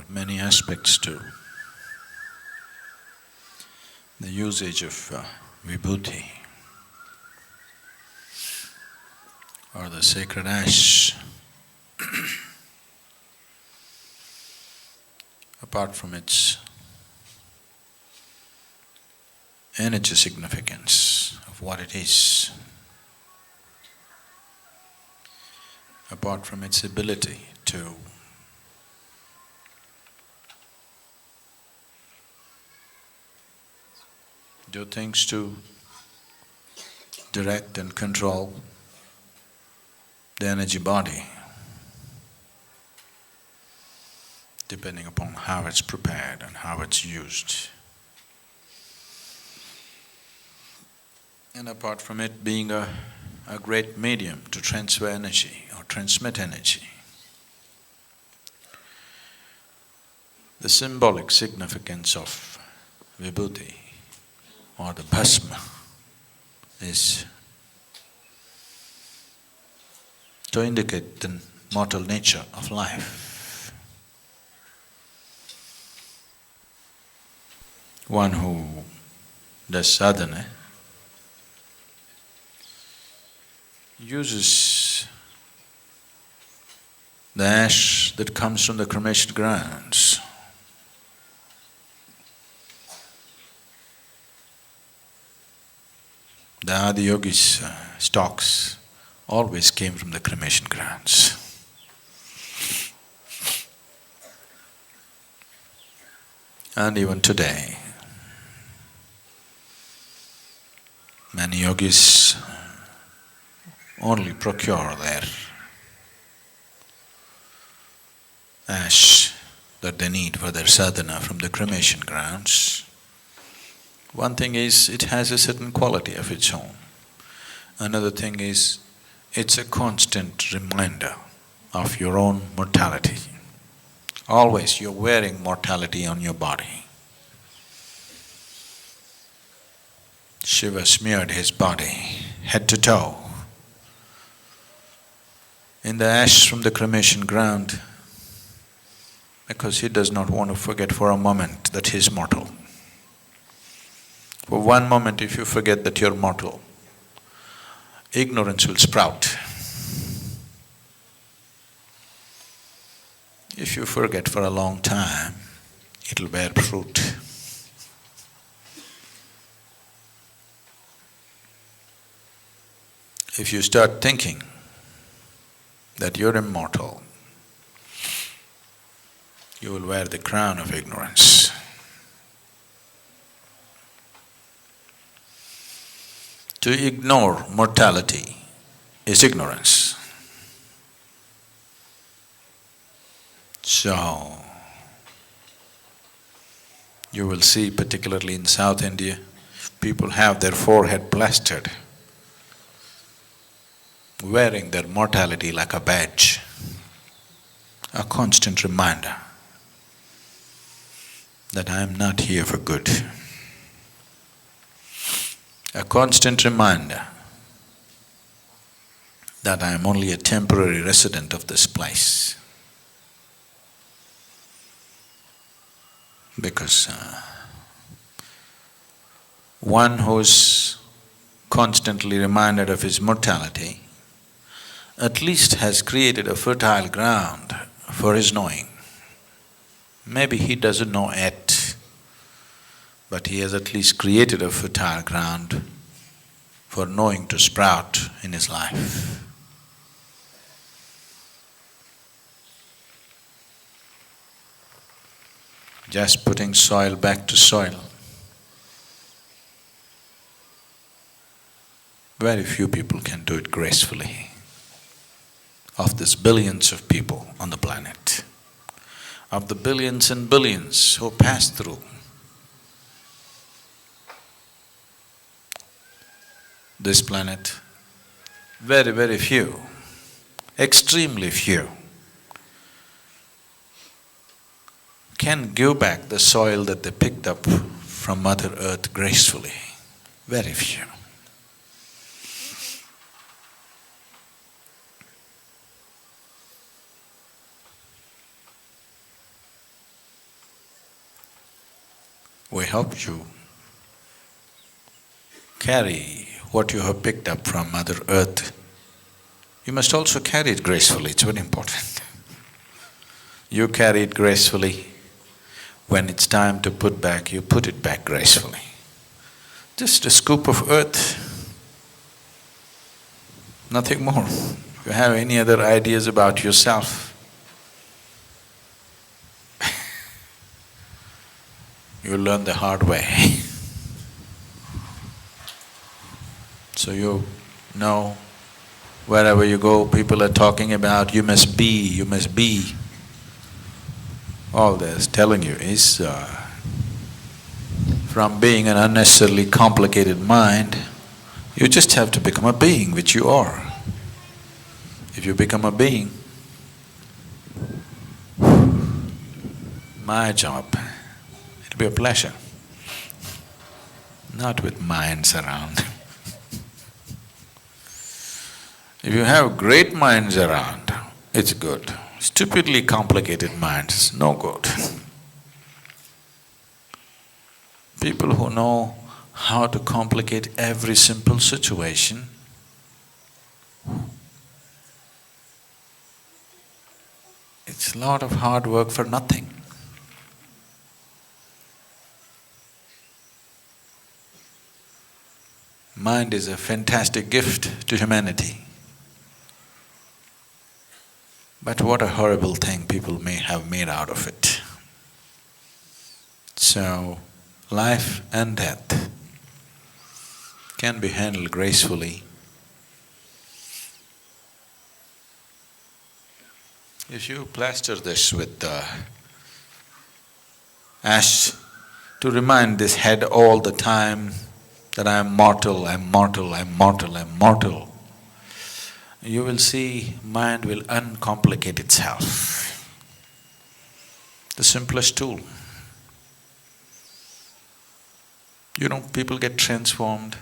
many aspects to the usage of Vibhuti or the sacred ash. Apart from its energy significance of what it is, apart from its ability to do things to direct and control the energy body, depending upon how it's prepared and how it's used. And apart from it being a great medium to transfer energy or transmit energy, the symbolic significance of Vibhuti or the bhasma is to indicate the mortal nature of life. One who does sadhana uses the ash that comes from the cremation grounds. The Adi Yogis' stocks always came from the cremation grounds. And even today, many yogis only procure their ash that they need for their sadhana from the cremation grounds. One thing is, it has a certain quality of its own. Another thing is, it's a constant reminder of your own mortality. Always you're wearing mortality on your body. Shiva smeared his body, head to toe, in the ash from the cremation ground because he does not want to forget for a moment that he is mortal. For one moment if you forget that you're mortal, ignorance will sprout. If you forget for a long time, it'll bear fruit. If you start thinking that you're immortal, you will wear the crown of ignorance. To ignore mortality is ignorance. So, you will see particularly in South India, people have their forehead plastered, wearing their mortality like a badge, a constant reminder that I am not here for good. A constant reminder that I am only a temporary resident of this place. Because one who's constantly reminded of his mortality at least has created a fertile ground for his knowing. Maybe he doesn't know yet, but he has at least created a fertile ground for knowing to sprout in his life. Just putting soil back to soil. Very few people can do it gracefully. Of these billions of people on the planet, of the billions and billions who pass through, this planet, very, very few, extremely few, can give back the soil that they picked up from Mother Earth gracefully. Very few. we help you carry what you have picked up from Mother Earth. You must also carry it gracefully, it's very important. You carry it gracefully. When it's time to put back, you put it back gracefully. Just a scoop of earth, nothing more. If you have any other ideas about yourself, you'll learn the hard way. So you know, wherever you go, people are talking about you must be, you must be. All they're telling you is from being an unnecessarily complicated mind, you just have to become a being, which you are. If you become a being, my job, it'll be a pleasure, not with minds around. If you have great minds around, it's good. Stupidly complicated minds, no good. People who know how to complicate every simple situation, it's a lot of hard work for nothing. Mind is a fantastic gift to humanity. But what a horrible thing people may have made out of it. So, life and death can be handled gracefully if you plaster this with ash to remind this head all the time that I am mortal, I am mortal, I am mortal, I am mortal, you will see mind will uncomplicate itself. The simplest tool. You know, people get transformed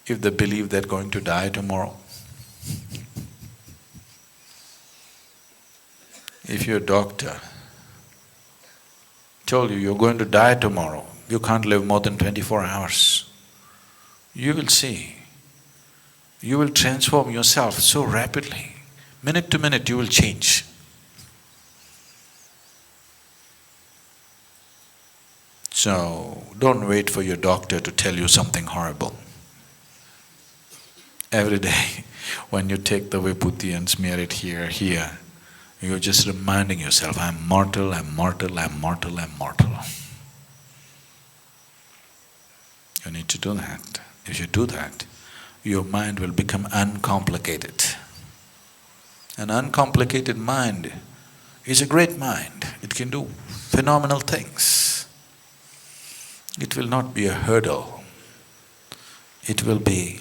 if they believe they're going to die tomorrow. If your doctor told you you're going to die tomorrow, you can't live more than 24 hours, you will see, you will transform yourself so rapidly. Minute to minute you will change. So, don't wait for your doctor to tell you something horrible. Every day, when you take the Vibhuti and smear it here, you're just reminding yourself, I'm mortal, I'm mortal, I'm mortal, I'm mortal. You need to do that. If you do that, your mind will become uncomplicated. An uncomplicated mind is a great mind. It can do phenomenal things. It will not be a hurdle. It will be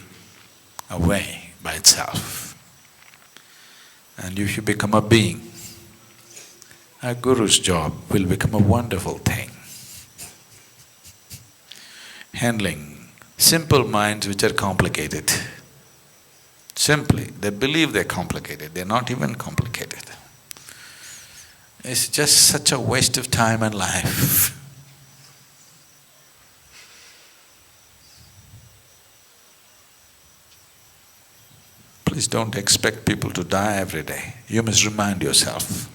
a way by itself. And if you become a being, a guru's job will become a wonderful thing. Handling simple minds which are complicated. Simply, they believe they're complicated, they're not even complicated. It's just such a waste of time and life. Please don't expect people to die every day. You must remind yourself.